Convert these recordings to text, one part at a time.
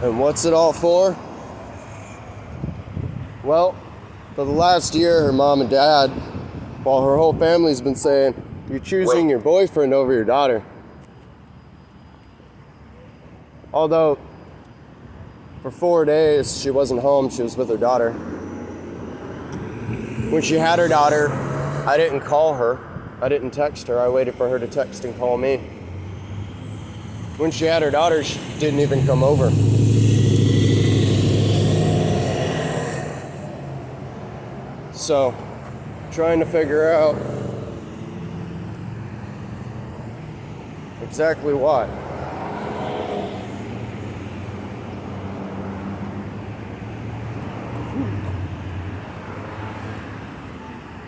And what's it all for? Well, for the last year, her mom and dad, while her whole family's been saying, you're choosing your boyfriend over your daughter. Although, for 4 days, she wasn't home, she was with her daughter. When she had her daughter, I didn't call her. I didn't text her. I waited for her to text and call me. When she had her daughter, she didn't even come over. So, trying to figure out exactly why.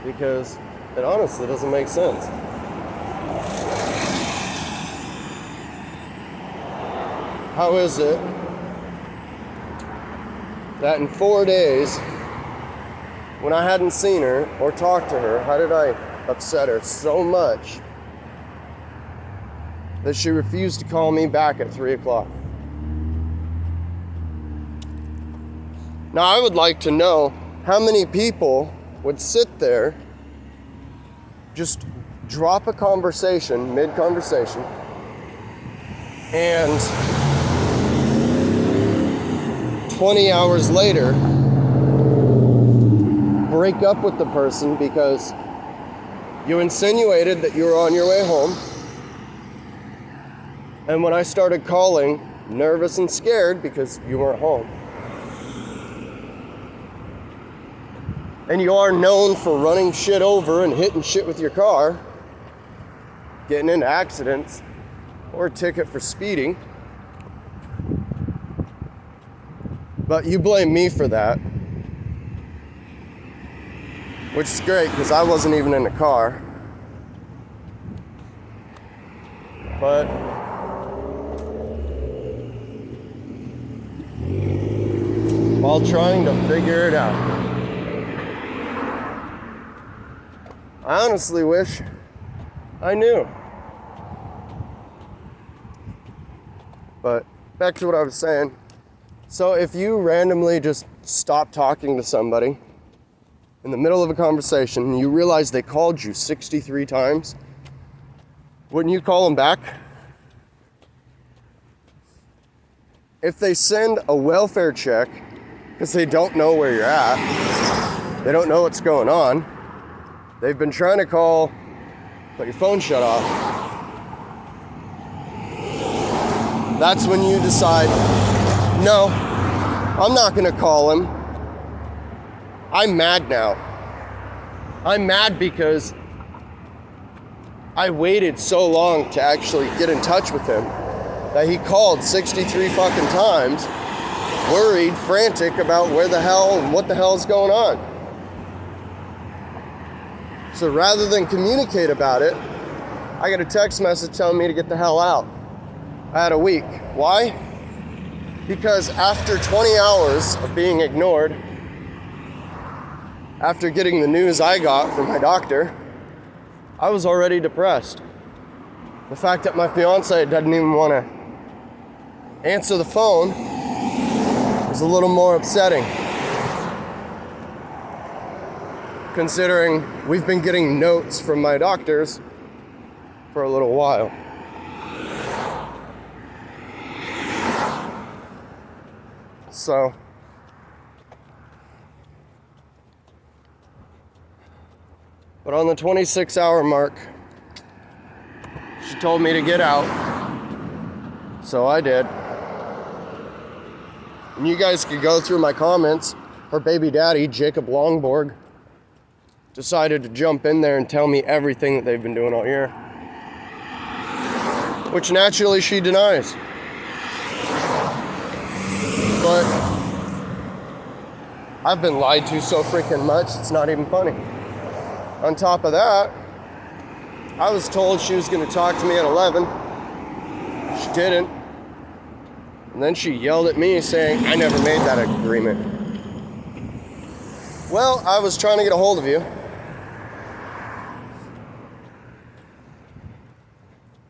Because it honestly doesn't make sense. How is it that in 4 days, when I hadn't seen her or talked to her, how did I upset her so much that she refused to call me back at 3 o'clock? Now, I would like to know how many people would sit there, just drop a conversation, mid-conversation, and 20 hours later, break up with the person because you insinuated that you were on your way home. And when I started calling, nervous and scared because you weren't home. And you are known for running shit over and hitting shit with your car, getting into accidents, or a ticket for speeding. But you blame me for that. Which is great, because I wasn't even in the car. But while trying to figure it out, I honestly wish I knew. But back to what I was saying. So if you randomly just stop talking to somebody in the middle of a conversation and you realize they called you 63 times, wouldn't you call them back? If they send a welfare check because they don't know where you're at, they don't know what's going on, they've been trying to call, but your phone shut off, that's when you decide, no, I'm not gonna call him. I'm mad now. I'm mad because I waited so long to actually get in touch with him that he called 63 fucking times, worried, frantic about where the hell and what the hell is going on. So rather than communicate about it, I got a text message telling me to get the hell out. I had a week. Why? Because after 20 hours of being ignored, after getting the news I got from my doctor, I was already depressed. The fact that my fiance doesn't even want to answer the phone was a little more upsetting, considering we've been getting notes from my doctors for a little while. So, but on the 26-hour mark, she told me to get out, so I did. And you guys could go through my comments. Her baby daddy, Jacob Longborg, decided to jump in there and tell me everything that they've been doing all year, which naturally she denies. But I've been lied to so freaking much, it's not even funny. On top of that, I was told she was going to talk to me at 11. She didn't. And then she yelled at me saying, I never made that agreement. Well, I was trying to get a hold of you.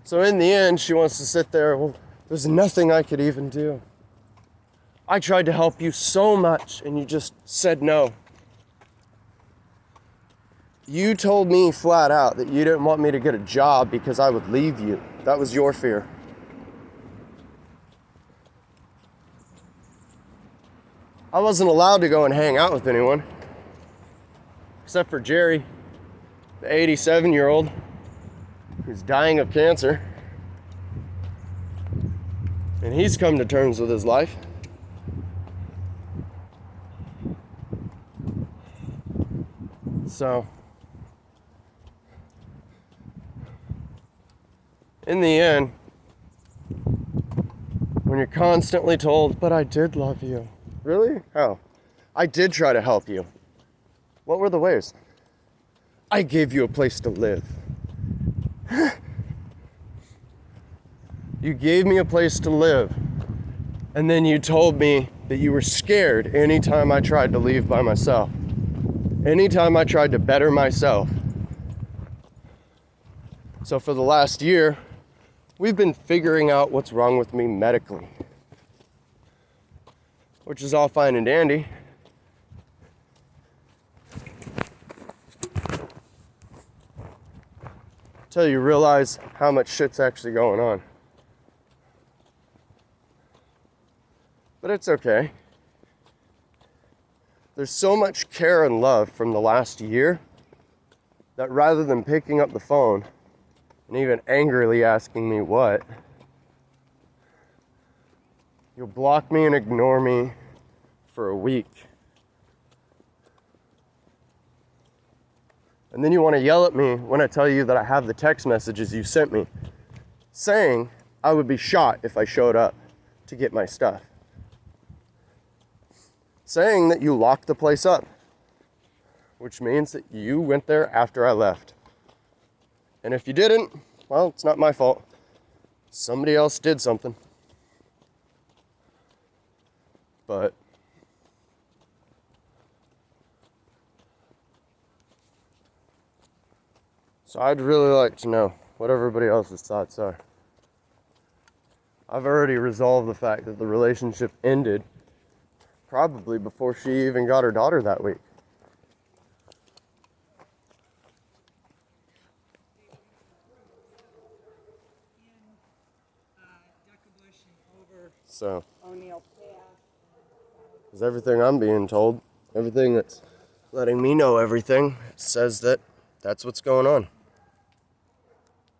So in the end, she wants to sit there, well, there's nothing I could even do. I tried to help you so much and you just said no. You told me flat out that you didn't want me to get a job because I would leave you. That was your fear. I wasn't allowed to go and hang out with anyone, except for Jerry, the 87-year-old who's dying of cancer. And he's come to terms with his life. So, in the end, when you're constantly told, but I did love you. Really? How? I did try to help you. What were the ways? I gave you a place to live. You gave me a place to live. And then you told me that you were scared anytime I tried to leave by myself. Anytime I tried to better myself. So for the last year, we've been figuring out what's wrong with me medically. Which is all fine and dandy. Until you realize how much shit's actually going on. But it's okay. There's so much care and love from the last year that rather than picking up the phone and even angrily asking me what, you'll block me and ignore me for a week. And then you want to yell at me when I tell you that I have the text messages you sent me saying I would be shot if I showed up to get my stuff. Saying that you locked the place up, which means that you went there after I left. And if you didn't, well, it's not my fault. Somebody else did something. But so I'd really like to know what everybody else's thoughts are. I've already resolved the fact that the relationship ended probably before she even got her daughter that week. So, because everything I'm being told, everything that's letting me know everything says that that's what's going on.